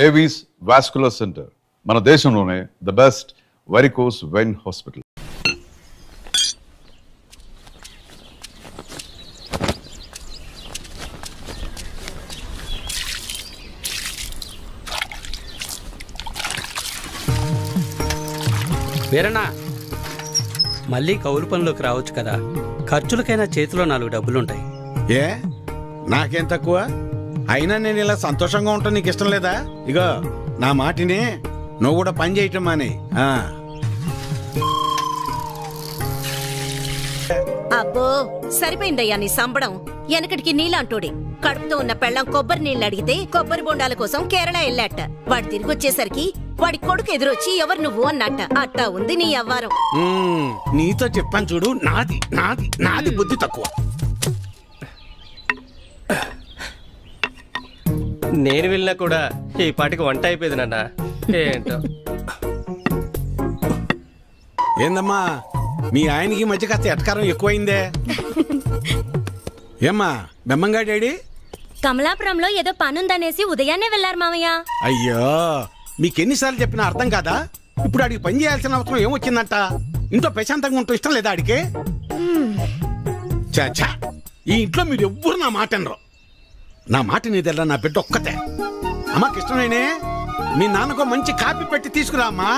Avis vascular centre మన దేశంలోనే the best varicose vein hospital. Veeranna, మళ్ళీ కౌలు పనిలోకి రావచ్చు కదా. ఖర్చులకైనా చేతిలో 4 డబ్బులుంటాయి. ఏ నాకేం తక్కువ? అయినా నేను ఇలా సంతోషంగా ఉంటాను నీకు ఇష్టం లేదా? ఇగో నా మాటిని నువ్వు కూడా పని చేయటం మానే. అబ్బో సరిపోయిందయ్యా నీ సంబడం. వెనకటికి నీలాంటోడే కడుపుతో ఉన్న పెళ్ళం కొబ్బరి నీళ్ళు అడిగితే కొబ్బరి బొండాల కోసం కేరళ వెళ్ళాట. వాడు తిరిగి వచ్చేసరికి వాడి కొడుకు ఎదురొచ్చి ఎవరు నువ్వు అన్నట్ట. అట్టా ఉంది నీ అవ్వారం. నీతో చెప్పాను చూడు, నాది నాది నాది బుద్ధి తక్కువ. నేను వెళ్ళినా కూడా ఈ పాటికి వంట అయిపోయింది నాన్న. ఏంటో ఏందమ్మా మీ ఆయనకి మధ్య కాస్త ఎటకారం ఎక్కువైందే. ఏమ్మా బెమ్మంగా డాడీ? కమలాపురంలో ఏదో పనుందనేసి ఉదయాన్నే వెళ్లారు మామయ్య. అయ్యో మీకెన్నిసార్లు చెప్పినా అర్థం కాదా? ఇప్పుడు ఆడికి పని చేయాల్సిన అవసరం ఏమొచ్చిందంట? ఇంట్లో ప్రశాంతంగా ఉంటూ ఇష్టం లేదా ఆడికి? చాచా ఈ ఇంట్లో మీరు ఎవ్వరు నా మాట అనరు. నా మాట నీదెల్లా నా బిడ్డ ఒక్కతే. అమ్మా కృష్ణవేణి, మీ నాన్నకో మంచి కాపీ పెట్టి తీసుకురా అమ్మా.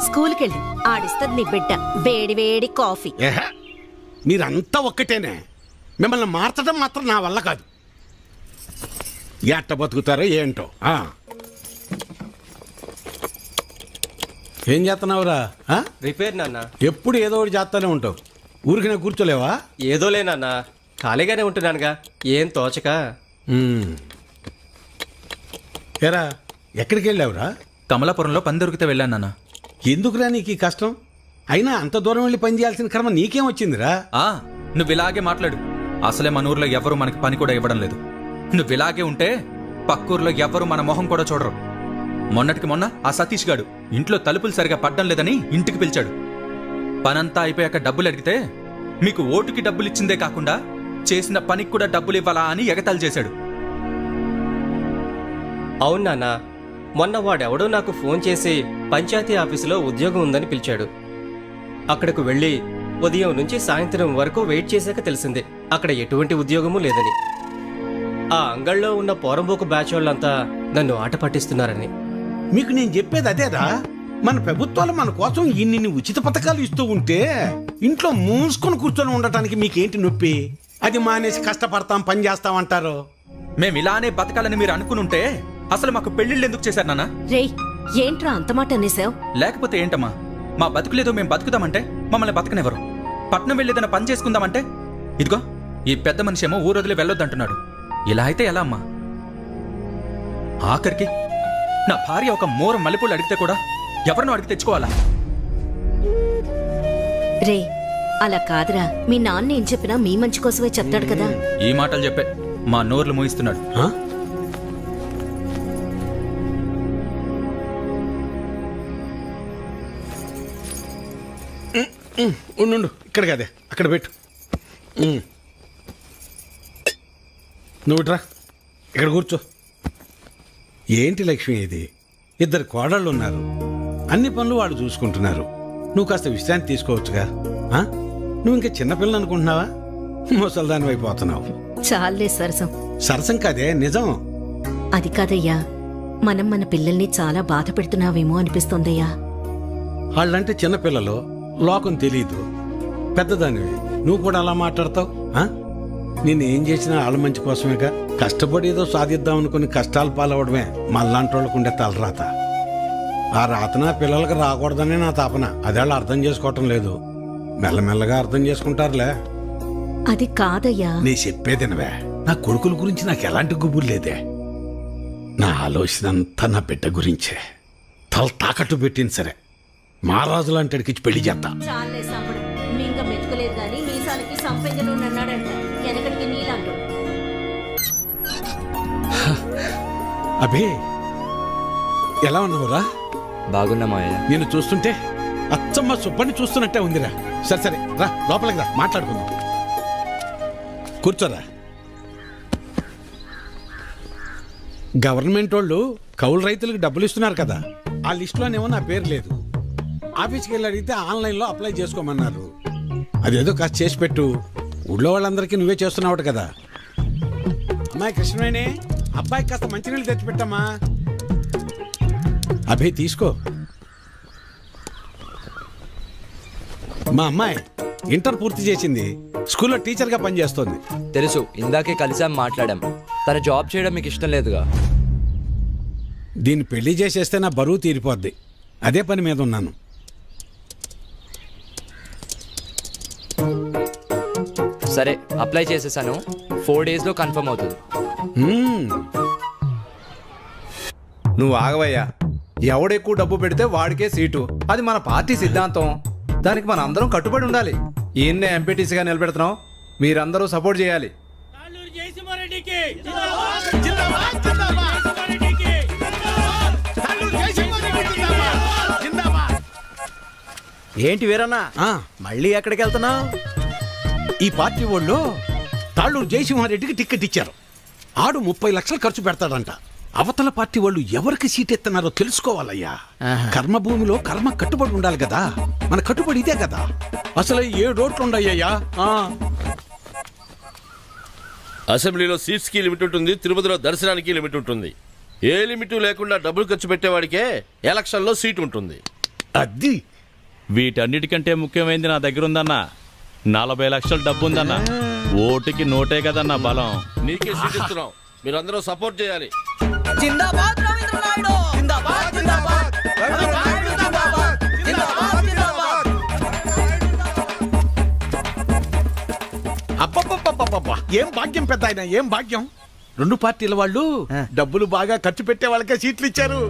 స్కూల్కి వెళ్ళి ఆడిస్తుంది నీ బిడ్డ వేడి వేడి కాఫీ. మీరంతా ఒక్కటేనే. మిమ్మల్ని మార్చడం మాత్రం నా వల్ల కాదు. ఎట్ట బతుకుతారో ఏంటో. ఏం చేస్తున్నావురా? రిపేర్ నాన్న. ఎప్పుడు ఏదో ఒకటి చేస్తానే ఉంటావు. ఊరికినే కూర్చోలేవా? ఏదోలే నాన్న, ఖాళీగానే ఉంటున్నానుగా, ఏం తోచక. ఏరా ఎక్కడికి వెళ్ళావురా? కమలాపురంలో పని దొరికితే వెళ్ళాను నాన్న. ఎందుకురా నీకు ఈ కష్టం? అయినా అంత దూరం వెళ్ళి పని చేయాల్సిన క్రమ నీకేం వచ్చిందిరా? నువ్వు ఇలాగే మాట్లాడు. అసలే మన ఊర్లో ఎవ్వరూ మనకి పని కూడా ఇవ్వడం లేదు. నువ్వు ఇలాగే ఉంటే పక్కూర్లో ఎవ్వరూ మన మొహం కూడా చూడరు. మొన్నటికి మొన్న ఆ సతీష్ గాడు ఇంట్లో తలుపులు సరిగా పడ్డం లేదని ఇంటికి పిలిచాడు. పనంతా అయిపోయాక డబ్బులు అడిగితే మీకు ఓటుకి డబ్బులు ఇచ్చిందే కాకుండా చేసిన పనికి కూడా డబ్బులు ఇవ్వాలా అని ఎగతాళి చేశాడు. అవును నాన్న, మొన్న వాడెవడో నాకు ఫోన్ చేసి పంచాయతీ ఆఫీసులో ఉద్యోగం ఉందని పిలిచాడు. అక్కడకు వెళ్ళి ఉదయం నుంచి సాయంత్రం వరకు వెయిట్ చేశాక తెలిసింది అక్కడ ఎటువంటి ఉద్యోగమూ లేదని. ఆ అంగళ్ళలో ఉన్న పోరంబోకు బ్యాచ్ వాళ్ళంతా నన్ను ఆట పట్టిస్తున్నారని. మీకు నేను చెప్పేది అదేరా. మన ప్రభుత్వాలు మన కోసం ఇన్ని ఉచిత పథకాలు ఇస్తూ ఉంటే ఇంట్లో మూసుకొని కూర్చొని ఉండటానికి మీకేంటి నొప్పి? అది మానేసి కష్టపడతాం పని చేస్తామంటారు. మేము ఇలానే బతకాలని మీరు అనుకునుంటే అసలు మాకు పెళ్లిళ్ళు ఎందుకు చేశారు నాన్న? రేయ్ ఏంట్రా అంత మాట అనేసావు? లేకపోతే ఏంటమ్మా, మా బతుకులేదో మేము బతుకుదామంటే మమ్మల్ని బతకనివ్వరు. పట్నం వెళ్ళేదన్న పని చేసుకుందామంటే ఇదిగో ఈ పెద్ద మనిషి ఏమో ఊరొదిలి వెళ్ళొద్దంటున్నాడు. ఇలా అయితే ఎలా అమ్మా? ఆఖరికి నా భార్య ఒక మూర మల్లెపూలు అడిగితే కూడా ఎవరినో అడిగి తెచ్చుకోవాలా? రే అలా కాదురా. మీ నాన్న ఏం చెప్పినా మీ మంచి కోసమే చెప్తాడు కదా. ఈ మాటలు చెప్పే మా నోర్లు మూయిస్తున్నాడు. ఉండు ఇక్కడ కదే అక్కడ పెట్టు. నువ్వుట్రా ఇక్కడ కూర్చో. ఏంటి లక్ష్మి ఇది? 2 కోడళ్ళు ఉన్నారు. అన్ని పనులు వాళ్ళు చూసుకుంటున్నారు. నువ్వు కాస్త విశ్రాంతి తీసుకోవచ్చుగా. నువ్వు ఇంకా చిన్నపిల్లలు అనుకుంటున్నావా? ముసల్దాని అయిపోతున్నావు. చాలే సరసం. సరసం కాదే నిజం. అది కాదయ్యా, మనం మన పిల్లల్ని చాలా బాధ పెడుతున్నావేమో అనిపిస్తోందయ్యా. వాళ్ళంటే చిన్నపిల్లలు, లోకం తెలీదు. పెద్దదానివి నువ్వు కూడా అలా మాట్లాడతావు? నేను ఏం చేసినా వాళ్ళ మంచి కోసమేగా. కష్టపడి ఏదో సాధిద్దాం అనుకుని కష్టాలు పాలవడమే మళ్ళాంటి వాళ్ళకు ఉండే తలరాత. ఆ రాతన పిల్లలకి రాకూడదనే నా తాపన. అదేళ్ళు అర్థం చేసుకోవటం లేదు. మెల్లమెల్లగా అర్థం చేసుకుంటారులే. అది కాదయ్యా. నీ చెప్పేదినవే. నా కొడుకుల గురించి నాకు ఎలాంటి గుబురు లేదే. నా ఆలోచన అంతా నా బిడ్డ గురించే. తల తాకట్టు పెట్టింది సరే, మహారాజు లాంటి అడిగిచ్చి పెళ్లి చేస్తా. చాలే సంబడం. ఇంకా మెతుకులేదు గాని మీసాలకి సంపెంగలు అన్నాడంట. వెనకటికి నీలాంటో. అభి ఎలా ఉన్నావురా? బాగున్నా మావయ్య. నేను చూస్తుంటే అచ్చమ్మ సుబ్బని చూస్తున్నట్టే ఉందిరా. సరే సరే రా లోపలికి రా, మాట్లాడుకుందాం. కూర్చోరా. గవర్నమెంట్ వాళ్ళు కౌలు రైతులకు డబ్బులు ఇస్తున్నారు కదా, ఆ లిస్టులోనేమో నా పేరు లేదు. ఆఫీస్కి వెళ్ళి అడిగితే ఆన్లైన్లో అప్లై చేసుకోమన్నారు. అదేదో కాస్త చేసి పెట్టు. ఊళ్ళో వాళ్ళందరికీ నువ్వే చేస్తున్నావు కదా. అమ్మాయి కృష్ణవేణి, అబ్బాయికి కాస్త మంచినీళ్ళు తెచ్చిపెట్టమ్మా. అభయ్ తీసుకో. మా అమ్మాయి ఇంటర్ పూర్తి చేసింది, స్కూల్లో టీచర్గా పనిచేస్తోంది. తెలుసు, ఇందాకే కలిసాం, మాట్లాడాం. తన జాబ్ చేయడం మీకు ఇష్టం లేదుగా. దీన్ని పెళ్లి చేసేస్తే నా బరువు తీరిపోద్ది. అదే పని మీద ఉన్నాను. సరే, అప్లై చేసేసాను. 4 days లో కన్ఫర్మ్ అవుతుంది. నువ్వు ఆగవయ్యా. ఎవడెక్కువ డబ్బు పెడితే వాడికే సీటు. అది మన పార్టీ సిద్ధాంతం. దానికి మన అందరం కట్టుబడి ఉండాలి. ఈయన్నే ఎంపీటీసీగా నిలబెడుతున్నాం. మీరందరూ సపోర్ట్ చేయాలి. ఏంటి వీరన్నా, మళ్ళీ ఎక్కడికి వెళ్తున్నావు? ఈ పార్టీ వాళ్ళు తాళ్ళూరు జయసింహారెడ్డికి టిక్కెట్ ఇచ్చారు. ఆడు 30 లక్షలు ఖర్చు పెడతాడంట. అవతల పార్టీ వాళ్ళు ఎవరికి సీట్ ఎత్తన్నారో తెలుసుకోవాలయ్యా. కర్మభూమిలో కర్మ కట్టుబడి ఉండాలి కదా. మన కట్టుబడి ఇదే కదా. అసలు 7 ఓట్లు ఉండయ్యా. అసెంబ్లీలో సీట్స్ కి లిమిట్ ఉంటుంది, తిరుపతిలో దర్శనానికి లిమిట్ ఉంటుంది. ఏ లిమిట్ లేకుండా డబ్బులు ఖర్చు పెట్టేవాడికే ఎలక్షన్లో సీట్ ఉంటుంది. అది వీటన్నిటికంటే ముఖ్యమైనది నా దగ్గర ఉందన్న. 40 లక్షల డబ్బు ఉందన్న. ఓటుకి నోటే కదన్న బలం. నీకే సీట్ ఇస్తున్నాం, మీరందరూ సపోర్ట్ చేయాలి. జిందాబాద్ రవీంద్ర నాయుడు, జిందాబాద్ జిందాబాద్ రవీంద్ర నాయుడు, జిందాబాద్ జిందాబాద్ జిందాబాద్. అబ్బబ్బబ్బబ్బబ్బా, ఏం భాగ్యం పెద్ద ఆయన, ఏం భాగ్యం. 2 పార్టీల వాళ్ళు డబ్బులు బాగా ఖర్చు పెట్టే వాళ్ళకే సీట్లు ఇచ్చారు.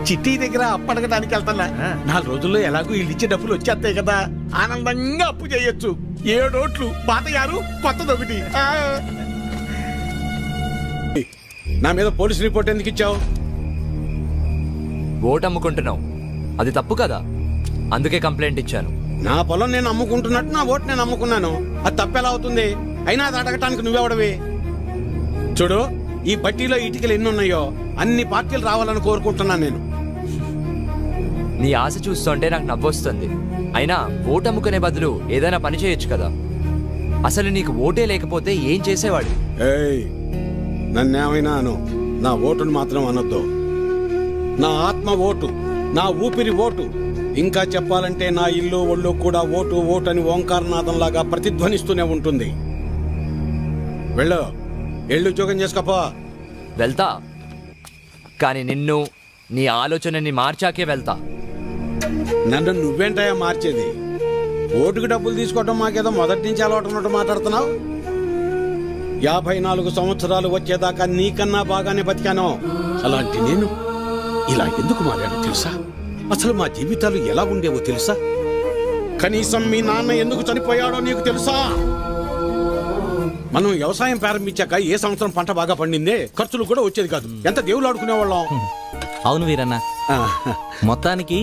చిట్టి దగ్గర అప్పడగడానికి వెళ్తున్నా. 4 రోజుల్లో ఎలాగో వీళ్ళు ఇచ్చే డబ్బులు వచ్చేస్తాయి కదా. ఆనందంగా అప్పు చేయొచ్చు. 7 ఓట్లు, పాత 6, కొత్తదొకటి. నా మీద పోలీస్ రిపోర్ట్ ఎందుకు ఇచ్చావు? ఓటు అమ్ముకుంటున్నావు, అది తప్పు కదా. అందుకే కంప్లైంట్ ఇచ్చాను. నా పొలం నేను అమ్ముకుంటున్నట్టు నా ఓటు నేను అమ్ముకున్నాను. అది తప్పెలా అవుతుంది? అయినా అది అడగటానికి నువ్వెవడవి? చూడు, ఈ పట్టీలో ఇటుకలు ఎన్ని ఉన్నాయో అన్ని పార్టీలు రావాలని కోరుకుంటున్నాను నేను. నీ ఆశ చూస్తుంటే నాకు నవ్వొస్తుంది. అయినా ఓటు అమ్ముకునే బదులు ఏదైనా పని చేయొచ్చు కదా. అసలు నీకు ఓటే లేకపోతే ఏం చేసేవాడు? ఏయ్, నన్నేమైనా అను, నా ఓటును మాత్రం అనొద్దు. నా ఆత్మ ఓటు, నా ఊపిరి ఓటు. ఇంకా చెప్పాలంటే నా ఇల్లు ఒళ్ళు కూడా ఓటు ఓటు అని ఓంకారనాదంలాగా ప్రతిధ్వనిస్తూనే ఉంటుంది. వెళ్ళు, ఎళ్ళు ఉద్యోగం చేసుకోపో. వెళ్తా, కానీ నిన్ను, నీ ఆలోచనని మార్చాకే వెళ్తా. నన్ను నువ్వేంటయా మార్చేది? ఓటుకు డబ్బులు తీసుకోవడం మాకేదో మొదటి నుంచి అలవాటు ఉన్నట్టు మాట్లాడుతున్నావు. 54 సంవత్సరాలు వచ్చేదాకా నీకన్నా బాగానే బతికాను. అలాంటి నేను ఇలా ఎందుకు మారాను తెలుసా? అసలు మా జీవితాలు ఎలా ఉండేవో తెలుసా? కనీసం మీ నాన్న ఎందుకు చనిపోయాడో నీకు తెలుసా? మనం వ్యవసాయం ప్రారంభించాక ఏ సంవత్సరం పంట బాగా పండిందే, ఖర్చులు కూడా వచ్చేది కాదు. ఎంత దేవుళ్ళు ఆడుకునేవాళ్ళం. అవును వీరన్న, మొత్తానికి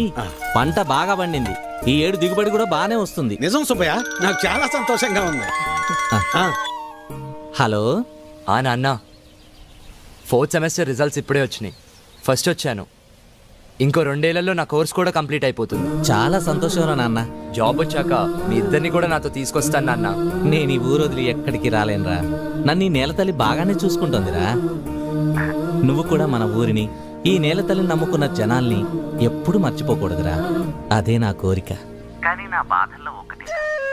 పంట బాగా పండింది. ఈ ఏడు దిగుబడి కూడా బానే వస్తుంది. నిజం సుబ్బయ్య, నాకు చాలా సంతోషంగా ఉంది. హలో నాన్న, 4th సెమిస్టర్ రిజల్ట్స్ ఇప్పుడే వచ్చినాయి. ఫస్ట్ వచ్చాను. ఇంకో 2 ఏళ్లలో నా కోర్స్ కూడా కంప్లీట్ అయిపోతుంది. చాలా సంతోషం రా నాన్న. జాబ్ వచ్చాక మీ ఇద్దరిని కూడా నాతో తీసుకొస్తాను నాన్న. నేను ఈ ఊరు వదిలి ఎక్కడికి రాలేనురా. నన్ను ఈ నేలతల్లి బాగానే చూసుకుంటోందిరా. నువ్వు కూడా మన ఊరిని, ఈ నేలతల్లిని నమ్ముకున్న జనాల్ని ఎప్పుడు మర్చిపోకూడదురా. అదే నా కోరిక. కానీ నా బాధల్లో ఒకటి,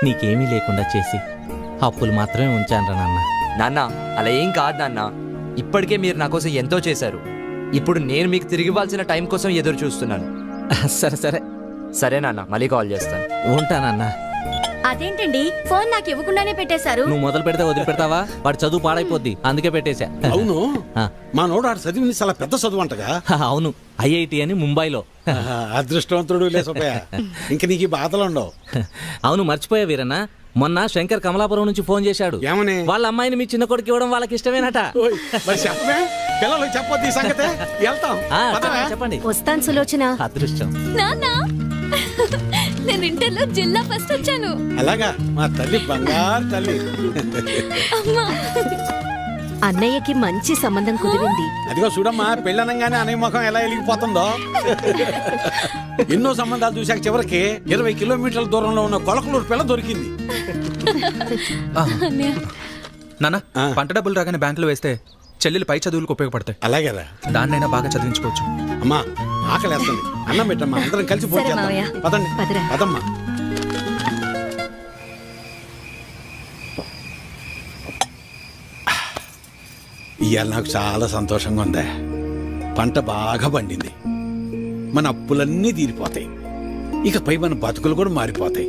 నీకేమీ లేకుండా చేసి అప్పులు మాత్రమే ఉంచానురా నాన్న. నాన్న, అలా ఏం కాదు నాన్న. ఇప్పటికే మీరు నా కోసం ఎంతో చేశారు. ఇప్పుడు నేను మీకు తిరిగి ఇవ్వాల్సిన టైం కోసం ఎదురు చూస్తున్నాను. సరే సరే సరే నాన్న, మళ్ళీ కాల్ చేస్తాను. ఉంటానన్నా. అదేంటండి, ఫోన్ నాకు ఇవ్వకుండానే పెట్టేశారు. నువ్వు మొదలు పెడితే వదిలిపెడతావా? వాడి చదువు పాడైపోద్ది, అందుకే పెట్టేశా. అవును, మా నోడు ఆడు చదివింది చాలా పెద్ద చదువు అంటగా. అవును, IIT అని ముంబైలో. అదృష్టవంతుడు లే సుబ్బయ్య, ఇంక నీకు ఈ బాధలు ఉండవు. అవును, మర్చిపోయా వీరన్న, మొన్న శంకర్ కమలాపురం నుంచి ఫోన్ చేశాడు. ఏమని? వాళ్ళ అమ్మాయిని మీ చిన్న కొడుకు ఇవ్వడం వాళ్ళకి ఇష్టమేనట. ఓయ్, మరి చెప్పమే, పిల్లలు చెప్పొద్దు ఈ సంగతే. వెళ్తాం, పదవే. చెప్పండి. వస్తాను సులోచన. అదృష్టం. నాన్న, నేను ఇంటర్లో జిల్లా ఫస్ట్ వచ్చాను. అలాగా, మా తల్లి బంగారు తల్లి. అమ్మా, అన్నయ్యకి మంచి సంబంధం కుదిరింది. అదిగో చూడమ్మా, పెళ్ళనంగానే అన్నయ్య ముఖం ఎలా వెలిగిపోతుందో. ఎన్నో సంబంధాలు చూశాక చివరికి 20 కిలోమీటర్ల దూరంలో ఉన్న కొలకలూరు పిల్ల దొరికింది. నాన్న, పంట డబ్బులు రాగానే బ్యాంకులో వేస్తే చెల్లెలు పై చదువులకు ఉపయోగపడతాయి. అలాగేరా, దాన్నైనా బాగా చదివించుకోవచ్చు. అమ్మా ఆకలేస్తుంది, అన్నం పెట్టమ్మా, అందరం కలిసి సరే పోతే మావయ్య. పదండి. పదరా. పదమ్మా. ఇవాళ నాకు చాలా సంతోషంగా ఉందా. పంట బాగా పండింది, మన అప్పులన్నీ తీరిపోతాయి, ఇకపై మన బతుకులు కూడా మారిపోతాయి.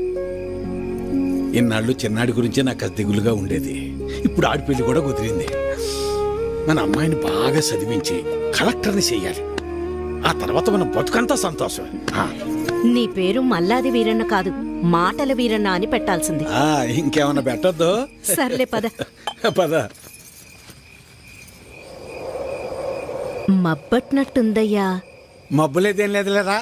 ఇన్నాళ్ళు చిన్నాడి గురించే నాకు అది దిగులుగా ఉండేది. ఇప్పుడు ఆడి పెళ్లి కూడా కుదిరింది. మన అమ్మాయిని బాగా చదివించి కలెక్టర్ని చెయ్యాలి. ఆ తర్వాత మన బతుకంతా సంతోషం. నీ పేరు మల్లాది వీరన్న కాదు, మాటల వీరన్న అని పెట్టాల్సింది. ఇంకేమన్నా పెట్టద్దు. సర్లే పద. పద. మబ్బట్నట్టుందయ్యా. మబ్బులేదేం లేదులేరా.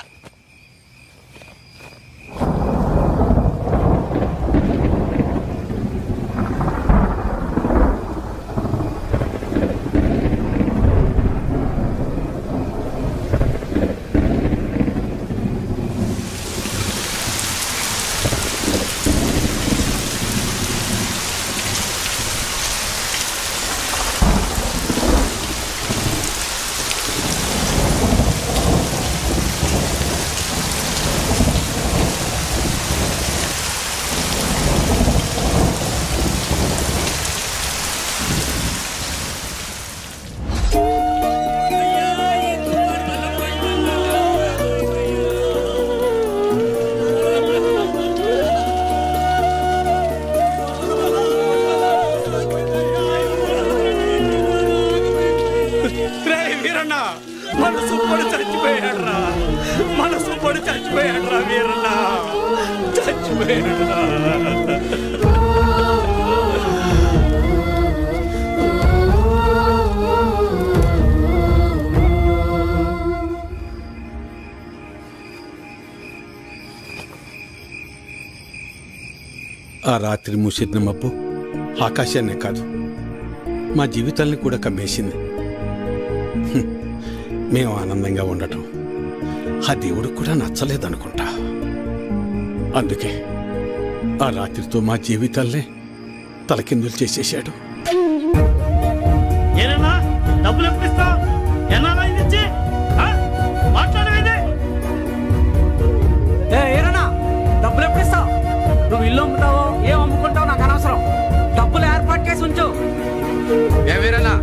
మనసు పడి చచ్చిపోయాడు రా, మనసు పడి చచ్చిపోయాడు రా వీరన్న, చచ్చిపోయాడు రా. ఆ రాత్రి మూసిన మబ్బు ఆకాశాన్నే కాదు, మా జీవితాల్ని కూడా కమ్మేసింది. మేము ఆనందంగా ఉండటం ఆ దేవుడికి కూడా నచ్చలేదనుకుంటా. అందుకే ఆ రాత్రితో మా జీవితాల్నే తలకిందులు చేసేశాడు. ఏనన్నా డబ్బులు ఎప్పుడు ఇస్తావు? ఎన్నాళ్ళ ఇచ్చి మాట్లాడవేది? ఏరన్నా డబ్బులు ఎప్పుడు ఇస్తావు? నువ్వు ఇల్లు అమ్ముతావో ఏం అమ్ముకుంటావు నాకు అనవసరం. డబ్బులు ఏర్పాటు చేసి ఉంచు. ఏమేరన్నా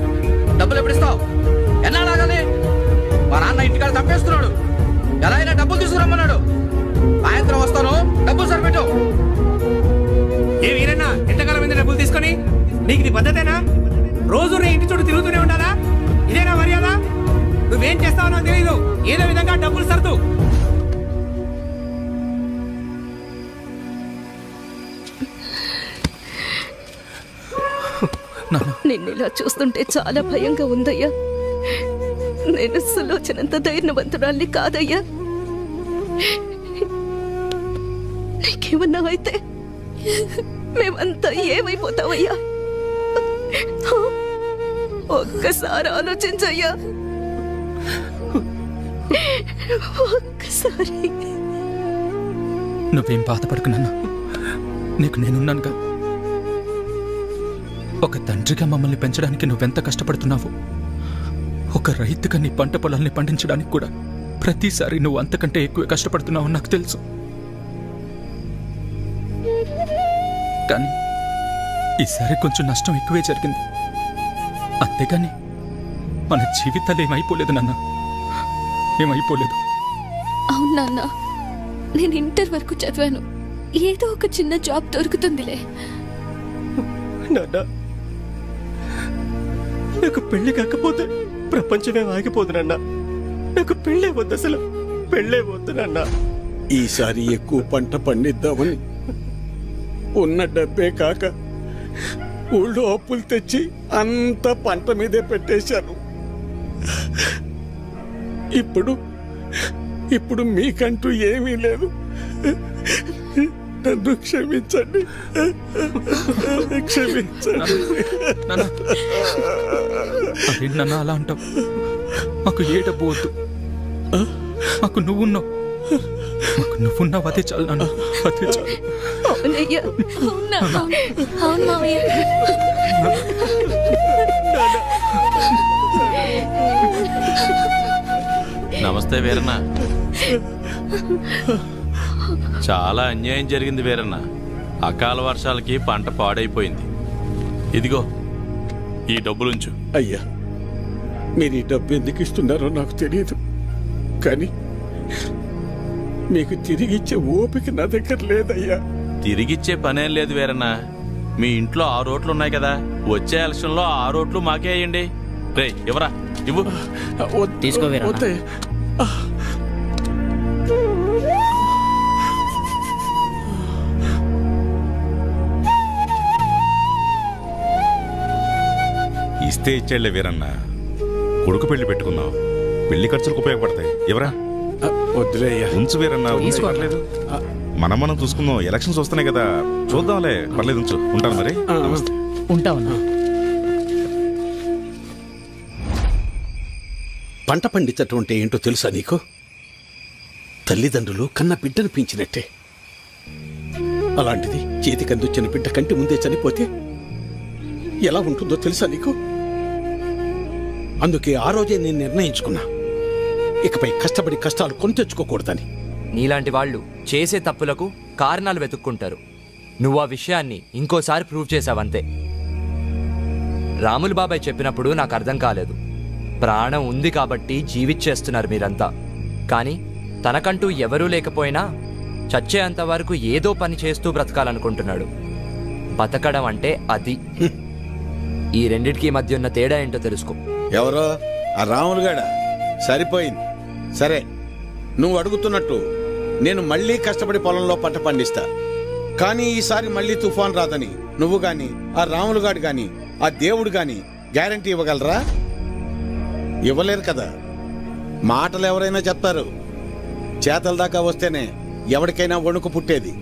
డబ్బులు ఎప్పుడు ఇస్తావు? ఎన్నాళ్ళాగాలి? మా నాన్న ఇంటికాడ తప్పేస్తున్నాడు. ఎలా అయినా డబ్బులు తీసుకురమ్మన్నాడు. సాయంత్రం వస్తాను, డబ్బులు సరిపెట్టు. ఏ వీరన్నా ఎంతకాలం మీద డబ్బులు తీసుకొని? నీకు ఇది పద్ధతేనా? రోజు నీ ఇంటి చుట్టూ తిరుగుతూనే ఉండాలా? ఇదేనా మర్యాద? నువ్వేం చేస్తావో నాకు తెలియదు, ఏదో విధంగా డబ్బులు సర్దు. నిన్ను ఇలా చూస్తుంటే చాలా భయంగా ఉందయ్యా. నేను సులోచనంత ధైర్యవంతురాల్ని కాదయ్యా. నీకేమన్నా అయితే మేమంతా ఏమైపోతావయ్యా? ఒక్కసారి ఆలోచించయ్యా, ఒక్కసారి. నువ్వేం బాధపడకు నాన్న, నీకు నేనున్నానుగా. ఒక తండ్రిగా మమ్మల్ని పెంచడానికి నువ్వెంత కష్టపడుతున్నావు, ఒక రైతుగా నీ పంట పొలాల్ని పండించడానికి కూడా ప్రతిసారి నువ్వు అంతకంటే ఎక్కువ కష్టపడుతున్నావు నాకు తెలుసు. కానీ ఈసారి కొంచెం నష్టం ఎక్కువే జరిగింది. అంతేగాని మన జీవితాలు ఏమైపోలేదు నాన్న, ఏమైపోలేదు. అవును నాన్న, నేను ఇంటర్ వరకు చదివాను. ఏదో ఒక చిన్న జాబ్ దొరుకుతుందిలే. నాన్న, నాకు పెళ్లి కాకపోతే ప్రపంచమే ఆగిపోదు నాన్న. నాకు పెళ్ళే వద్దు, అసలు పెళ్ళే వద్దు నాన్న. ఈసారి ఎక్కువ పంట పండిద్దామని ఉన్న డబ్బే కాక ఊళ్ళో అప్పులు తెచ్చి అంత పంట మీదే పెట్టేశాను. ఇప్పుడు మీకంటూ ఏమీ లేదు. నన్ను క్షమించండి, క్షమించండి. నాన్న అలా అంటావు? మాకు ఏ డబ్బు వద్దు, మాకు నువ్వున్నావు, మాకు నువ్వున్నావు, అదే చాలు నాన్న, అదే చాలు. అవునయ్యా, అవునా? అవును మావయ్య. నమస్తే వీరన్న. చాలా అన్యాయం జరిగింది వీరన్న. అకాల వర్షాలకి పంట పాడైపోయింది. ఇదిగో ఈ డబ్బులుంచు. అయ్యా, మీరు ఈ డబ్బు ఎందుకు ఇస్తున్నారో నాకు తెలియదు, కానీ మీకు తిరిగిచ్చే ఓపిక నా దగ్గర లేదయ్యా. తిరిగిచ్చే పనేం లేదు వీరన్న. మీ ఇంట్లో 6 ఓట్లు ఉన్నాయి కదా, వచ్చే ఎలక్షన్లో 6 ఓట్లు మాకే వేయండి. రే ఇవ్వరా, ఇవ్వు. తీసుకో వీరన్న. ఇస్తే ఇచ్చేళ్లే వీరన్న, కొడుకు పెళ్లి పెట్టుకున్నావు, పెళ్లి ఖర్చులకు ఉపయోగపడతాయి. ఎవరా? వద్దులే అయ్యా, ఉంచు వీరన్న, పర్లేదు. మనం చూసుకుందాం, ఎలక్షన్స్ వస్తున్నాయి కదా, చూద్దాంలే, పర్లేదు, ఉంచు. ఉంటాను మరి. ఉంటావన్నా. పంట పండించటం అంటే ఏంటో తెలుసా నీకు? తల్లిదండ్రులు కన్న బిడ్డను పెంచినట్టే. అలాంటిది చేతికి అందొచ్చిన బిడ్డ కంటి ముందే చనిపోతే ఎలా ఉంటుందో తెలుసా నీకు? అందుకే ఆ రోజే నేను నిర్ణయించుకున్నా, ఇకపై కష్టపడి కష్టాలు కొని తెచ్చుకోకూడదని. నీలాంటి వాళ్ళు చేసే తప్పులకు కారణాలు వెతుక్కుంటారు. నువ్వు ఆ విషయాన్ని ఇంకోసారి ప్రూవ్ చేశావంతే. రాములు బాబాయ్ చెప్పినప్పుడు నాకు అర్థం కాలేదు. ప్రాణం ఉంది కాబట్టి జీవిచ్చేస్తున్నారు మీరంతా. కానీ తనకంటూ ఎవరూ లేకపోయినా చచ్చేంత వరకు ఏదో పని చేస్తూ బ్రతకాలనుకుంటున్నాడు. బతకడం అంటే అది. ఈ రెండిటికి మధ్య ఉన్న తేడా ఏంటో తెలుసుకో. ఎవరో ఆ రాములుగాడ సరిపోయింది. సరే, నువ్వు అడుగుతున్నట్టు నేను మళ్ళీ కష్టపడి పొలంలో పంట పండిస్తా. కానీ ఈసారి మళ్ళీ తుఫాన్ రాదని నువ్వు గాని, ఆ రాములుగాడు గాని, ఆ దేవుడు గాని గ్యారంటీ ఇవ్వగలరా? ఇవ్వలేరు కదా. మాటలు ఎవరైనా చెప్తారు, చేతల దాకా వస్తేనే ఎవరికైనా వణుకు పుట్టేది.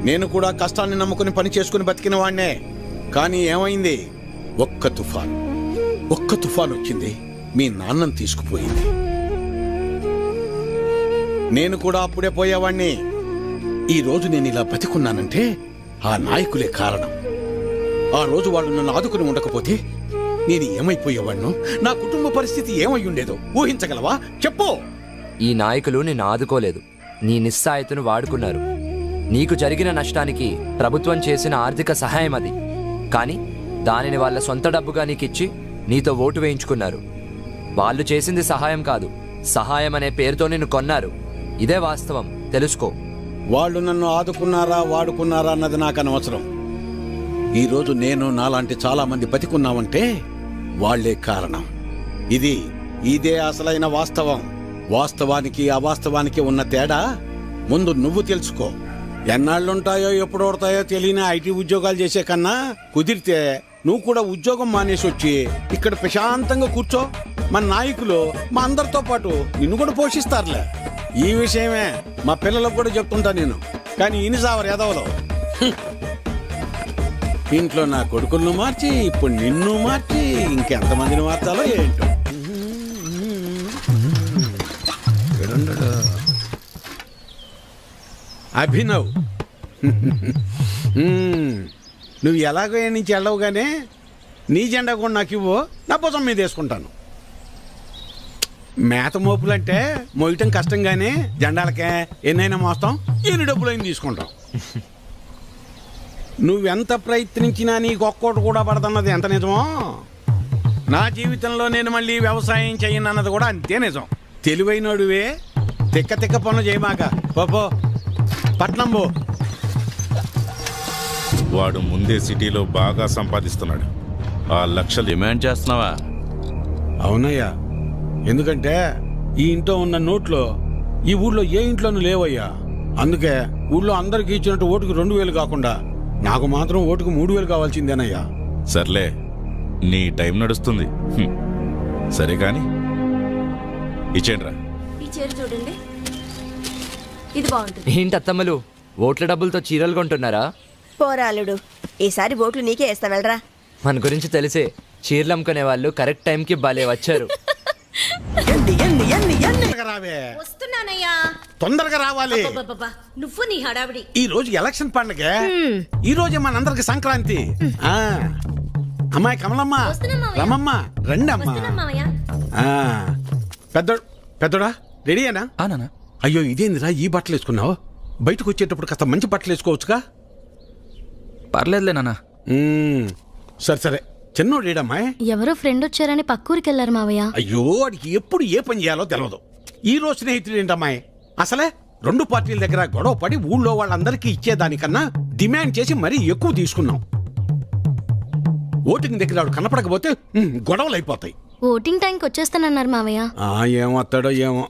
నేను కూడా కష్టాన్ని నమ్ముకుని పని చేసుకుని బతికిన వాణ్ణే. కానీ ఏమైంది? ఒక్క తుఫాన్ వచ్చింది, మీ నాన్నను తీసుకుపోయింది. నేను కూడా అప్పుడే పోయేవాణ్ణి. ఈ రోజు నేను ఇలా బతికున్నానంటే ఆ నాయకులే కారణం. ఆ రోజు వాళ్ళు నన్ను ఆదుకుని ఉండకపోతే నేను ఏమైపోయేవాణ్ణు? నా కుటుంబ పరిస్థితి ఏమై ఉండేదో ఊహించగలవా? చెప్పు. ఈ నాయకులు నిన్ను ఆదుకోలేదు, నీ నిస్సాయతను వాడుకున్నారు. నీకు జరిగిన నష్టానికి ప్రభుత్వం చేసిన ఆర్థిక సహాయం అది. కానీ దానిని వాళ్ళ సొంత డబ్బుగా నీకిచ్చి నీతో ఓటు వేయించుకున్నారు. వాళ్ళు చేసింది సహాయం కాదు, సహాయం అనే పేరుతో నిన్ను కొన్నారు. ఇదే వాస్తవం, తెలుసుకో. వాళ్ళు నన్ను ఆదుకున్నారా వాడుకున్నారా అన్నది నాకు అనవసరం. ఈరోజు నేను నాలాంటి చాలా మంది బతికున్నామంటే వాళ్లే కారణం. ఇదే అసలైన వాస్తవం. వాస్తవానికి అవాస్తవానికి ఉన్న తేడా ముందు నువ్వు తెలుసుకో. ఎన్నాళ్ళుంటాయో ఎప్పుడు ఓడతాయో తెలియని ఐటీ ఉద్యోగాలు చేసే కన్నా కుదిరితే నువ్వు కూడా ఉద్యోగం మానేసి వచ్చి ఇక్కడ ప్రశాంతంగా కూర్చో. మన నాయకులు మా అందరితో పాటు నిన్ను కూడా పోషిస్తారులే. ఈ విషయమే మా పిల్లలకు కూడా చెప్తుంటా నేను. కానీ ఇన్ని సావరు ఎదవలో. ఇంట్లో నా కొడుకులను మార్చి ఇప్పుడు నిన్ను మార్చి ఇంకెంతమందిని మార్చాలో ఏంటో. అభినవ్, నువ్వు ఎలాగో నుంచి వెళ్ళవుగానే నీ జెండా కూడా నాకు ఇవ్వు, నా భుజం మీద వేసుకుంటాను. మేత మోపులంటే మోయటం కష్టంగానే జెండాలకే ఎన్నైనా మోస్తాం, ఎన్ని డబ్బులైనా తీసుకుంటాం. నువ్వెంత ప్రయత్నించినా నీకు ఒక్కోటి కూడా పడదన్నది ఎంత నిజమో, నా జీవితంలో నేను మళ్ళీ వ్యవసాయం చేయనన్నది కూడా అంతే నిజం. తెలివైనడువే, తిక్క పనులు చేయమాక. పో పట్నం పో. వాడు ముందే సిటీలో బాగా సంపాదిస్తున్నాడు. ఆ లక్షలు డిమాండ్ చేస్తున్నావా? అవునయ్యా, ఎందుకంటే ఈ ఇంట్లో ఉన్న నోట్లో ఈ ఊళ్ళో ఏ ఇంట్లోనూ లేవయ్యా. అందుకే ఊళ్ళో అందరికి ఇచ్చినట్టు ఓటుకు 2000 కాకుండా నాకు మాత్రం ఓటుకు 3000 కావాల్సిందేనయ్యా. సర్లే, నీ టైం నడుస్తుంది. సరే కాని ఇచ్చేయండిరా. ఈ చీర చూడండి, ఇది బాగుంటుంది. ఏంటి అత్తమ్మలు ఓట్ల డబ్బులతో చీరలు కొంటున్నారా? పోరాలుడు ఈసారి ఓట్లు నీకే వేస్తా వెళ్ళరా. మన గురించి తెలిసే చీరలు అమ్ముకునే వాళ్ళు కరెక్ట్ టైంకి భలే వచ్చారు. రావే, వస్తున్నానయ్యా. తొందరగా రావాలి. అబ్బబ్బబ్బా, నువ్వు నీ హడావిడి. ఈ రోజు ఎలక్షన్ పండగ, ఈ రోజే మనందరికి సంక్రాంతి. ఆ అమ్మాయి కమలమ్మ, రమమ్మ, రండి అమ్మా. పెద్దోడా రెడీయేనా? నానా. అయ్యో ఇదేందిరా ఈ బట్టలు వేసుకున్నావు? బయటకు వచ్చేటప్పుడు కాస్త మంచి బట్టలు వేసుకోవచ్చుగా. పర్లేదులే నాన్న. సరే సరే, చిన్నోడు ఏడమ్మాయి? ఎవరో ఫ్రెండ్ వచ్చారని పక్కూరికి వెళ్ళారు మావయ్య. అయ్యో వాడికి ఎప్పుడు ఏ పని చేయాలో తెలియదు. ఈ రోజు స్నేహితుడు ఏంటమ్మాయి? అసలే 2 పార్టీల దగ్గర గొడవ పడి ఊళ్ళో వాళ్ళందరికీ ఇచ్చేదానికన్నా డిమాండ్ చేసి మరీ ఎక్కువ తీసుకున్నాం. ఓటింగ్ దగ్గర వాడు కనపడకపోతే గొడవలు అయిపోతాయి. ఓటింగ్ టైంకి వచ్చేస్తానన్నారు మావయ్య. ఏమొస్తాడో ఏమో.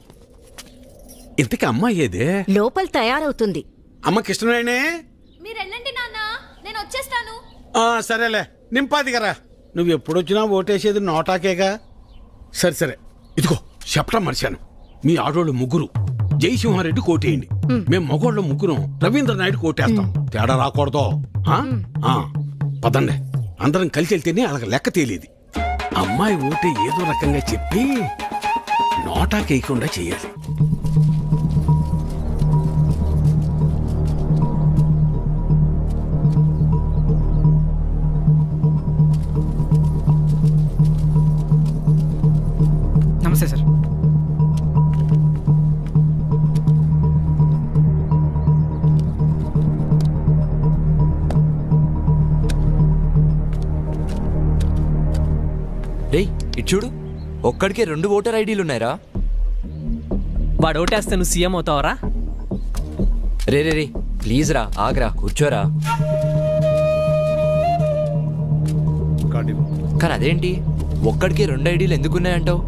ఇంతకీ అమ్మాయి ఏదే? లోపల తయారవుతుంది. అమ్మకి ఇష్టమేనే? మీరు వెళ్ళండి నాన్న, నేను వచ్చేస్తాను. సరేలే, నింపాదిగరా. నువ్వు ఎప్పుడొచ్చినా ఓటేసేది నోటాకేగా. సరే సరే, ఇదిగో చెప్పడం మర్చాను. మీ ఆడోళ్ళు ముగ్గురు జయసింహారెడ్డి కోటేయండి. మేము మగోళ్ళ ముగ్గురం రవీంద్ర నాయుడు కోటేస్తాం. తేడా రాకూడదు. పదండి, అందరం కలిసి వెళ్తేనే అలాగ లెక్క తేలేది. అమ్మాయి ఓటే ఏదో రకంగా చెప్పి నోటాకేయకుండా చెయ్యాలి. నమస్తే సార్. డేయ్ ఇటు చూడు, ఒక్కడికే 2 ఓటర్ ఐడీలు ఉన్నాయరా. వాడు ఓటేస్తే నువ్వు CM అవుతావరా? Ray ray ray please రా, ఆగ్రా, కూర్చోరా. కానీ అదేంటి ఒక్కడికి 2 ఐడీలు ఎందుకున్నాయంటావు?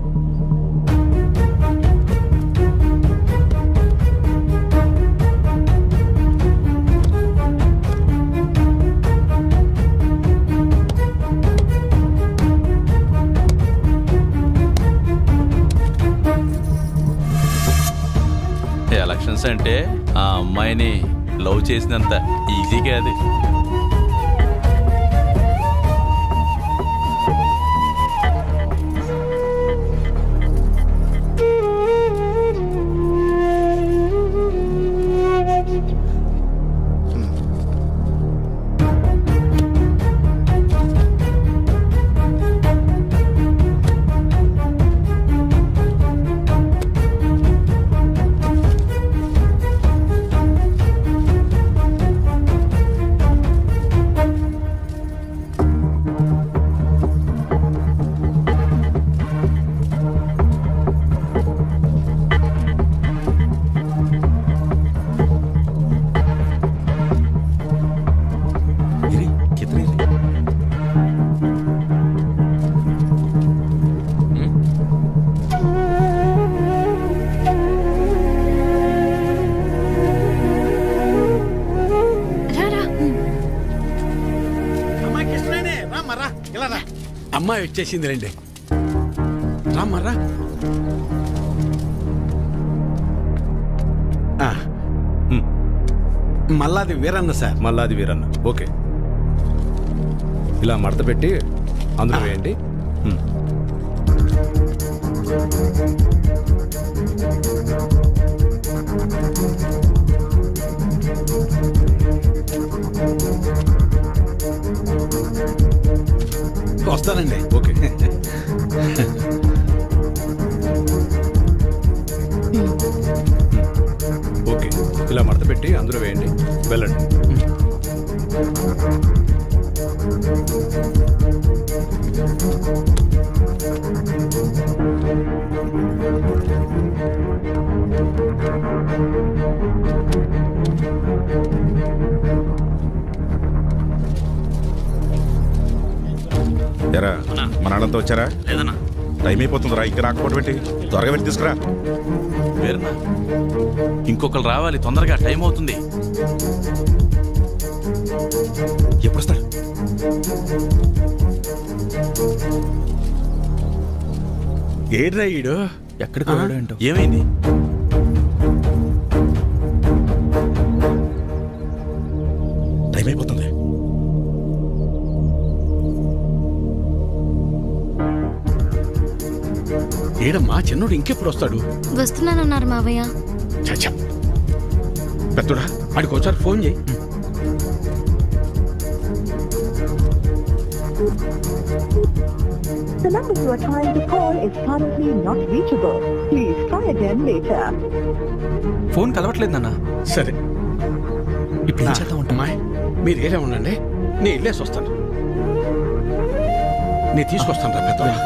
ఎలక్షన్స్ అంటే ఆ అమ్మాయిని లవ్ చేసినంత ఈజీ కాదు. అమ్మాయి వచ్చేసింది, రండి. రామ్మరా. మల్లాది వీరన్న సార్. మల్లాది వీరన్న, ఓకే. ఇలా మడత పెట్టి అందులో వేయండి. వస్తానండి. ఓకే. ఓకే, ఇలా మడత పెట్టి అందులో వేయండి. వెళ్ళండి. ఎరా మన వాళ్ళంతా వచ్చారా? లేదన్నా. టైం అయిపోతుందిరా, ఇంకా రాకపోవడం పెట్టి త్వరగా వెళ్ళి తీసుకురా. వేరన్నా, ఇంకొకరు రావాలి తొందరగా, టైం అవుతుంది. ఎప్పుడు వస్తాడు? ఏడ్రా ఈడు? ఎక్కడికి వెళ్ళాడు ఏంటో. ఏమైంది? టైం అయిపోతుంది. ఏడమ్మా చిన్నోడు ఇంకెప్పుడు వస్తాడు? వస్తున్నానన్నారు మావయ్య. చచ్చా పెద్దోడా వాడికి ఒకసారి ఫోన్ చేయి. The number you are trying to call is currently not reachable. Please try again later. Phone కలవట్లేదు నాన్న. సరే ఇప్పుడు ఏం చేద్దాం అంటే అమ్మాయి మీరు ఏరే ఉండండి, నేను వెళ్ళేసి వస్తాను. నేను తీసుకొస్తాను రా పెద్దోడా.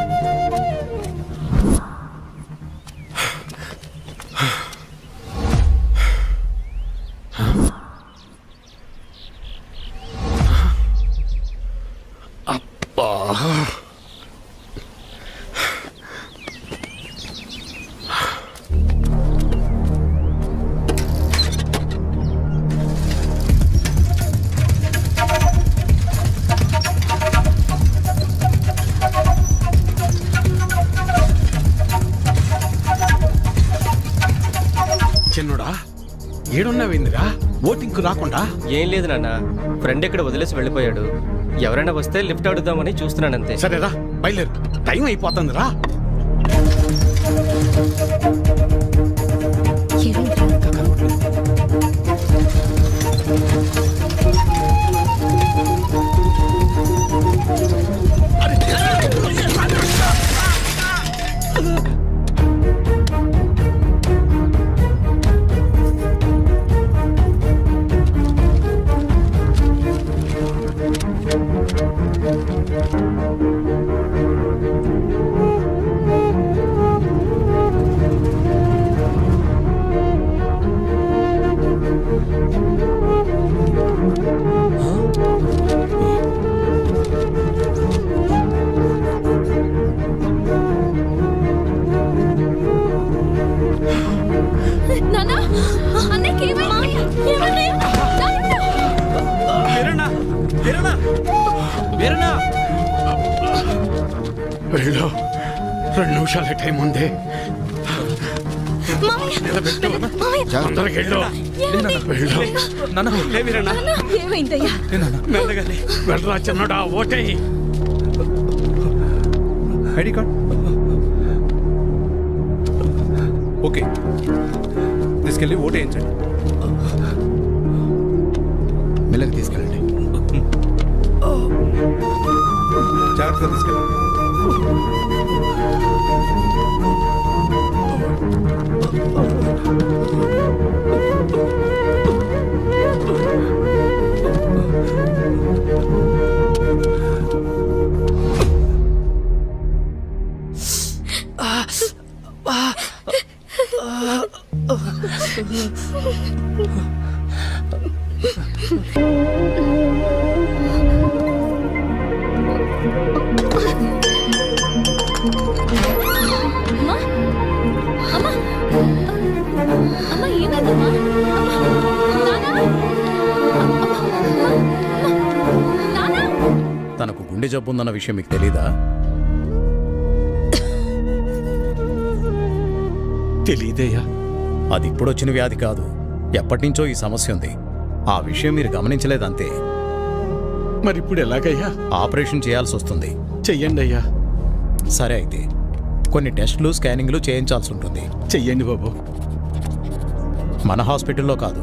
చిన్నోడా ఏడున్నావేందిరా ఓటింగ్కు రాకుండా? ఏం లేదు నాన్న, ఫ్రెండ్ ఇక్కడ వదిలేసి వెళ్ళిపోయాడు. ఎవరైనా వస్తే లిఫ్ట్ అడుగుదామని చూస్తున్నానంతే. సరేరా బయలుదేరు, టైం అయిపోతుంది రా. నానా అన్నకి వెళ్ళు, 2 నిమిషాల టైం ఉంది. తొందరగా వెళ్ళు. ఏమైందయ్యా? వెళ్ళరా చిన్నోడా, ఓటేయి. ఐడి కార్డ్ ఓకే, తీసుకెళ్ళి ఓటు వేయించండి. మెల్లగా తీసుకెళ్ళండి, జాగ్రత్తగా తీసుకెళ్ళండి. అమ్మా ఏమైందమ్మా? తనకు గుండె జబ్బు ఉందన్న విషయం మీకు తెలీదా? తెలీదయ్యా. అది ఇప్పుడొచ్చిన వ్యాధి కాదు, ఎప్పటినుంచో ఈ సమస్య ఉంది. ఆ విషయం మీరు గమనించలేదంతే. మరి ఇప్పుడు ఎలాగయ్యా? ఆపరేషన్ చేయాల్సి వస్తుంది. చెయ్యండి అయ్యా. సరే అయితే కొన్ని టెస్టులు స్కానింగ్లు చేయించాల్సి ఉంటుంది. చెయ్యండి బాబు. మన హాస్పిటల్లో కాదు,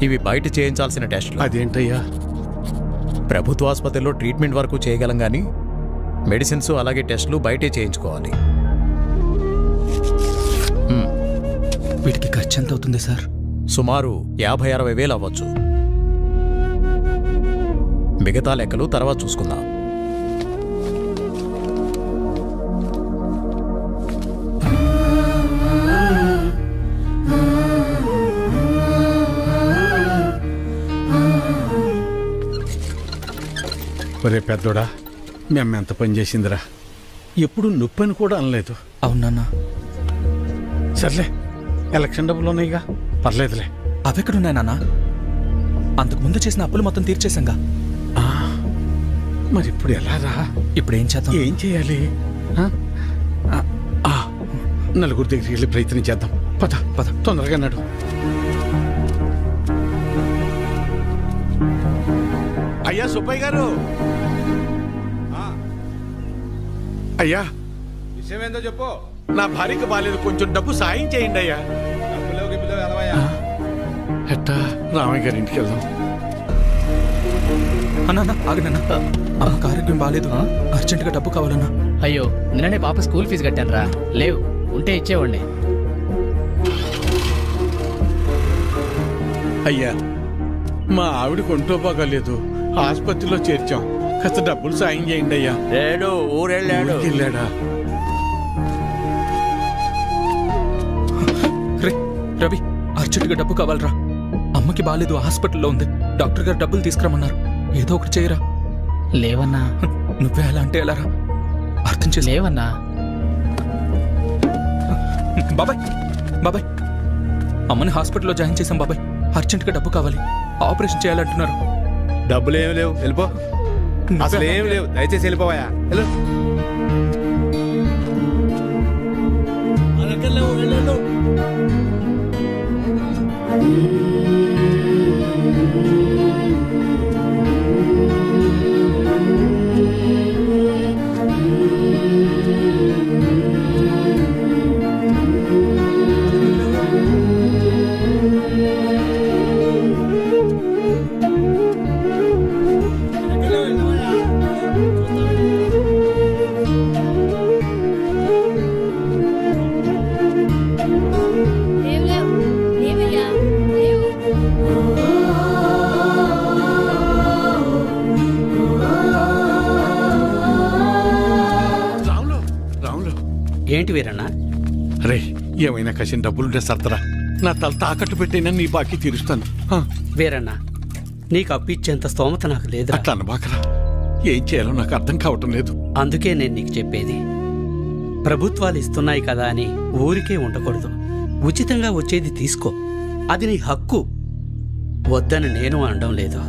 ఇవి బయట చేయించాల్సిన టెస్టులు. అదేంటయ్యా? ప్రభుత్వ ఆసుపత్రిలో ట్రీట్మెంట్ వరకు చేయగలం కానీ మెడిసిన్స్ అలాగే టెస్టులు బయటే చేయించుకోవాలి. వీటికి ఖర్చు ఎంత అవుతుంది సార్? సుమారు 50-60 వేలు అవ్వచ్చు. మిగతా లెక్కలు తర్వాత చూసుకుందాం. ఒరే పెద్దోడా, మేము ఎంత పని చేసిందిరా. ఎప్పుడు నొప్పని కూడా అనలేదు. అవునన్నా. సర్లే, ఎలక్షన్ డబ్బులు ఉన్నాయిగా, పర్లేదులే. అవెక్కడున్నాయి నాన్న? అంతకుముందు చేసిన అప్పులు మొత్తం తీర్చేశాంగా. మరి ఇప్పుడు ఎలా రా? ఇప్పుడు ఏం చేద్దాం? ఏం చేయాలి? నలుగురు దగ్గరికి వెళ్ళి ప్రయత్నం చేద్దాం. పద పద, తొందరగా నడు. అయ్యా సుబ్బయ్య గారు, అయ్యా విషయం ఏందో చెప్పు. నా భార్యకి బాలేదు, కొంచెం డబ్బు సాయం చేయండి అయ్యా. డబ్బులేవు గిబ్బులేవు ఎలవయ్యా. ఎట్టా రామయ్య గారి ఇంటికి వెళ్దాం. అన్నా ఆగనన్నా, అమ్మకి ఆరోగ్యం బాగాలేదు, అర్జెంటుగా డబ్బు కావాలన్నా. అయ్యో నిన్ననే పాప స్కూల్ ఫీజు కట్టాను రా, లేవు ఉంటే ఇచ్చేవాడిని. అయ్యా మా ఆవిడకి ఒంటో బాగాలేదు, ఆసుపత్రిలో చేర్చాం, కాస్త డబ్బులు సాయం చేయండి అయ్యా. ఊరెళ్ళాడు. వెళ్ళాడా? రే రవి, అర్జెంటుగా డబ్బు కావాలరా. అమ్మకి బాగాలేదు, హాస్పిటల్లో ఉంది, డాక్టర్ గారు డబ్బులు తీసుకురమ్మన్నారు. ఏదో ఒకటి చేయరా. లేవన్నా. నువ్వే అలా అంటే ఎలారా? అర్థం చేసి. లేవన్నా. బాబాయ్ అమ్మని హాస్పిటల్లో జాయిన్ చేశాం బాబాయ్. అర్జెంటుగా డబ్బు కావాలి, ఆపరేషన్ చేయాలంటున్నారు. డబ్బులు ఏమి లేవు, వెళ్ళిపో. అసలు ఏమి లేవు, దయచేసి వెళ్ళిపోవా. వెళ్ళు. ఏంటి వీరన్నా? రే ఏమైనా కసిన డబ్బులుంటే సర్దరా, నా తల తాకట్టు పెట్టైనా నీ బాకీ తీరుస్తాను. వీరన్నా, నీకు అప్పిచ్చేంత స్తోమత నాకు లేదు. అట్లా అనబాకరా, ఏం చేయాలో నాకు అర్థం కావటం లేదు. అందుకే నేను నీకు చెప్పేది, ప్రభుత్వాలు ఇస్తున్నాయి కదా అని ఊరికే ఉండకూడదు. ఉచితంగా వచ్చేది తీసుకో, అది నీ హక్కు. వద్దని నేను అనడం లేదు,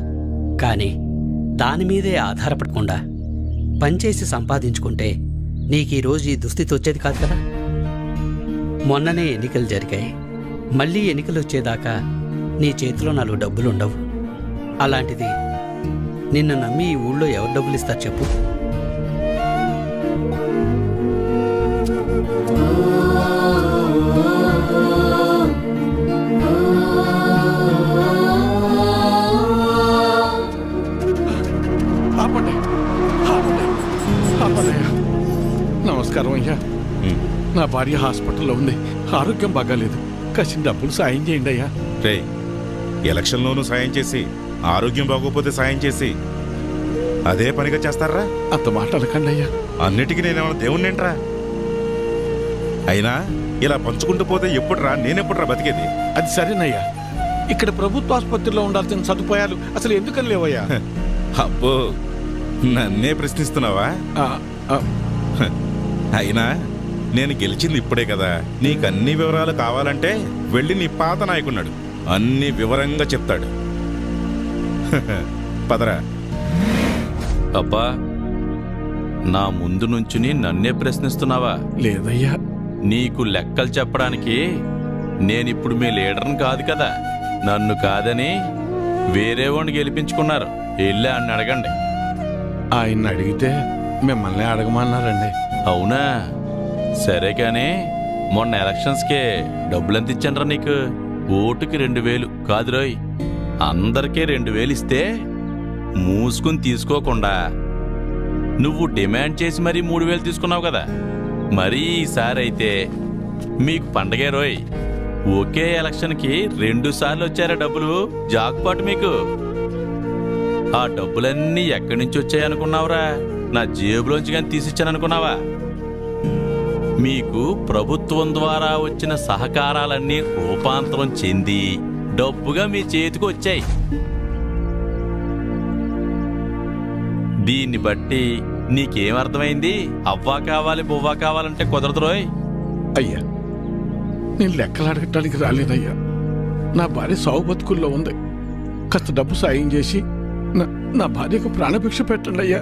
కానీ దాని మీదే ఆధారపడకుండా పనిచేసి సంపాదించుకుంటే నీకు ఈరోజు ఈ దుస్థితి వచ్చేది కాదు కదా. మొన్ననే ఎన్నికలు జరిగాయి, మళ్ళీ ఎన్నికలు వచ్చేదాకా నీ చేతిలో 4 డబ్బులుండవు. అలాంటిది నిన్ను నమ్మి ఈ ఊళ్ళో ఎవరు డబ్బులు ఇస్తారు చెప్పు? నమస్కారం అయ్యా. నా భార్య హాస్పిటల్లో ఉంది, ఆరోగ్యం బాగాలేదు, కాసిన డబ్బులు సాయం చేయండి అయ్యా. రే ఎలక్షన్లోనూ సాయం చేసి, ఆరోగ్యం బాగోపోతే సాయం చేసి అదే పనిగా చేస్తారా? అంత మాట అనకండి అయ్యా. అన్నిటికీ నేనేమన్నా దేవుణ్ణేంట్రా? అయినా ఇలా పంచుకుంటూ పోతే ఎప్పుడురా, నేనెప్పుడురా బతికేది? అది సరేనయ్యా, ఇక్కడ ప్రభుత్వ ఆసుపత్రిలో ఉండాల్సిన సదుపాయాలు అసలు ఎందుకని లేవయ్యా? అబ్బో, నన్నే ప్రశ్నిస్తున్నావా? అయినా నేను గెలిచింది ఇప్పుడే కదా. నీకన్ని వివరాలు కావాలంటే వెళ్ళి నీ పాత నాయకున్నాడు, అన్ని వివరంగా చెప్తాడు. పదరా. అబ్బా, నా ముందు నుంచుని నన్నే ప్రశ్నిస్తున్నావా? లేదయ్యా. నీకు లెక్కలు చెప్పడానికి నేనిప్పుడు మీ లీడర్ని కాదు కదా. నన్ను కాదని వేరే వాడిని గెలిపించుకున్నారు, వెళ్ళి ఆయన అడగండి. ఆయన్ని అడిగితే మిమ్మల్ని అడగమన్నారండి. అవునా? సరే కానీ మొన్న ఎలక్షన్స్కే డబ్బులెంత ఇచ్చానరా నీకు? ఓటుకి 2000 కాదు రోయ్, అందరికీ 2000 ఇస్తే మూసుకుని తీసుకోకుండా నువ్వు డిమాండ్ చేసి మరీ 3000 తీసుకున్నావు కదా. మరీ ఈసారి అయితే మీకు పండగే రోయ్. ఒకే ఎలక్షన్కి 2 సార్లు వచ్చారా డబ్బులు? జాక్పాట్ మీకు. ఆ డబ్బులన్నీ ఎక్కడి నుంచి వచ్చాయనుకున్నావురా? నా జేబులోంచి కానీ తీసిచ్చాననుకున్నావా? మీకు ప్రభుత్వం ద్వారా వచ్చిన సహకారాలన్నీ రూపాంతరం చెంది డబ్బుగా మీ చేతికి వచ్చాయి. దీన్ని బట్టి నీకేమర్థమైంది? అవ్వా కావాలి బువ్వా కావాలంటే కుదరదు రోయ్. అయ్యా, నేను లెక్కలు అడగటానికి రాలేదయ్యా. నా భార్య సాగు బతుకుల్లో ఉంది, కాస్త డబ్బు సాయం చేసి నా భార్యకు ప్రాణభిక్ష పెట్టండి అయ్యా.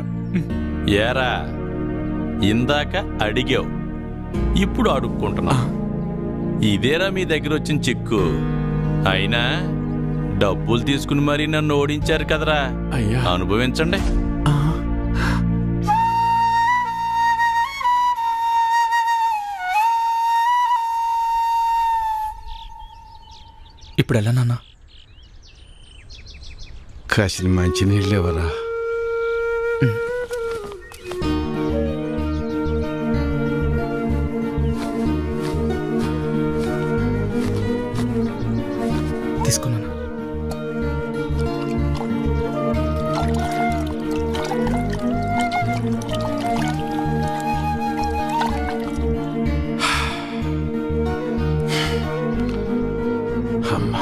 ఏరా, ఇందాక అడిగావు, ఇప్పుడు అడుక్కుంటున్నా. ఇదేరా మీ దగ్గర వచ్చిన చిక్కు. అయినా డబ్బులు తీసుకుని మరీ నన్ను ఓడించారు కదరా, అయ్యా. అనుభవించండి. ఇప్పుడు ఎలా నాన్న? కాసిన మంచి నీళ్ళు ఎవరా? తీసుకున్నాను. అమ్మా,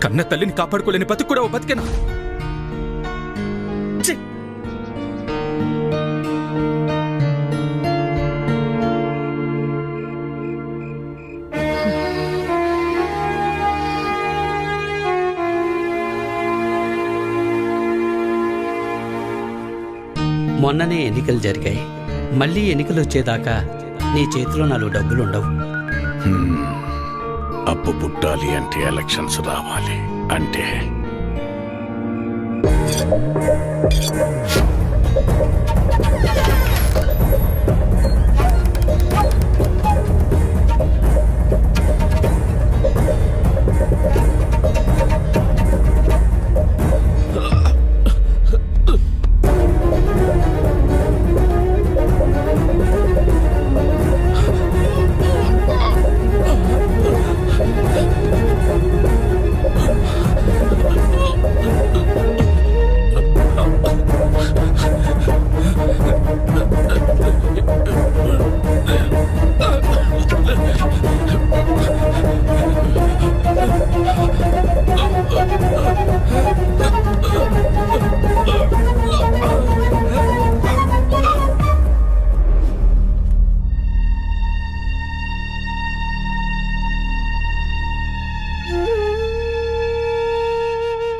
కన్న తల్లిని కాపాడుకోలేని బతుకు కూడా ఓ బతికేనా? ఛీ! మొన్ననే ఎన్నికలు జరిగాయి. మళ్ళీ ఎన్నికలు వచ్చేదాకా నీ చేతిలో 4 డబ్బులు ఉండవు. అప్పు పుట్టాలి అంటే ఎలక్షన్స్ రావాలి అంటే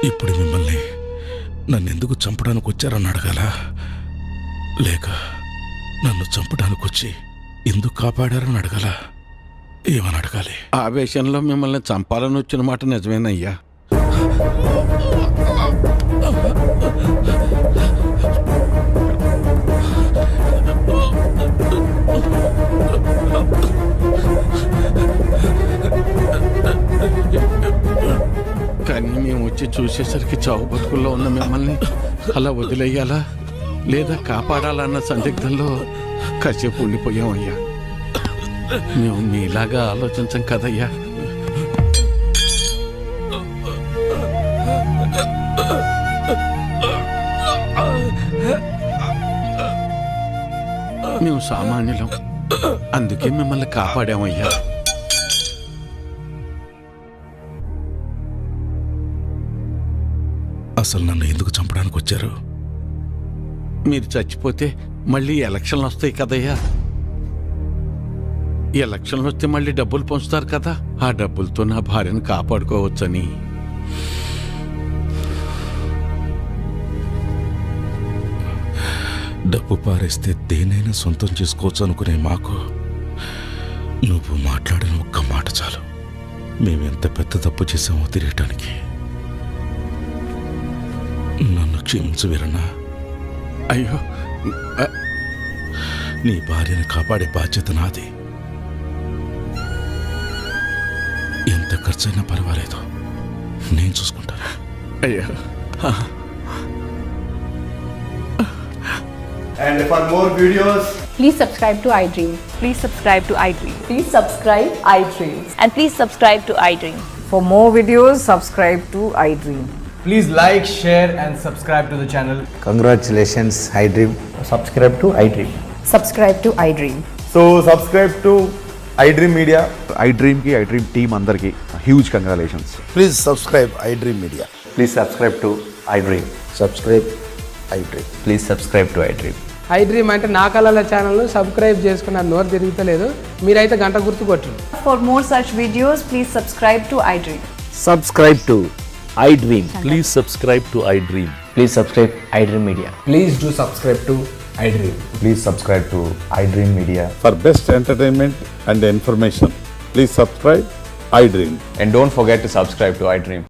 ఇప్పుడు మిమ్మల్ని నన్నెందుకు చంపడానికి వచ్చారని అడగాల, లేక నన్ను చంపడానికి వచ్చి ఎందుకు కాపాడారని అడగాల? ఏమని అడగాలి? ఆవేశంలో మిమ్మల్ని చంపాలని వచ్చిన మాట నిజమేనయ్యా. కానీ మేము వచ్చి చూసేసరికి చావు బతుకుల్లో ఉన్న మిమ్మల్ని అలా వదిలేయాలా లేదా కాపాడాలన్న సందిగ్ధంలో కాసేపు ఉండిపోయామయ్యా. మేము మీలాగా ఆలోచించం కదయ్యా. మేము సామాన్యులం, అందుకే మిమ్మల్ని కాపాడామయ్యా. అసలు నన్ను ఎందుకు చంపడానికి వచ్చారు? మీరు చచ్చిపోతే మళ్ళీ ఎలక్షన్లు వస్తాయి కదయ్యా. ఎలక్షన్లు వస్తే మళ్ళీ డబ్బులు పంచుతారు కదా, ఆ డబ్బులతో నా భార్యను కాపాడుకోవచ్చని. డబ్బు పారేస్తే దేనైనా సొంతం చేసుకోవచ్చు అనుకునే మాకు నువ్వు మాట్లాడిన ఒక్క మాట చాలు మేమెంత పెద్ద తప్పు చేసామో తెలియటానికి. నన్ను క్షమించు వీరన్నా. అయ్యో, నీ భార్యను కాపాడే బాధ్యత నాది. ఎంత ఖర్చైనా పర్వాలేదు, నేను చూసుకుంటాను. అయ్యో. And for more videos, Please subscribe to iDream. Please subscribe to iDream. Please subscribe iDream. And please subscribe to iDream. For more videos, subscribe to iDream. please like, share and subscribe to the channel. Congratulations, iDream. Subscribe to iDream. Subscribe to iDream. So, subscribe to iDream Media. iDream ki iDream team andarki huge congratulations. Please subscribe iDream Media. Please subscribe to iDream. Subscribe iDream. Please subscribe to iDream. iDream అంటే నా కళల channel subscribe చేసుకున్న నోరు తిరుగుతలేదు, మీరైతే గంట గుర్తు కొట్టండి. For more such videos, please subscribe to iDream. Subscribe to iDream. Please subscribe to iDream. Please subscribe iDream media. Please do subscribe to iDream. Please subscribe to iDream Media. For best entertainment and information, please subscribe iDream. And don't forget to subscribe to iDream.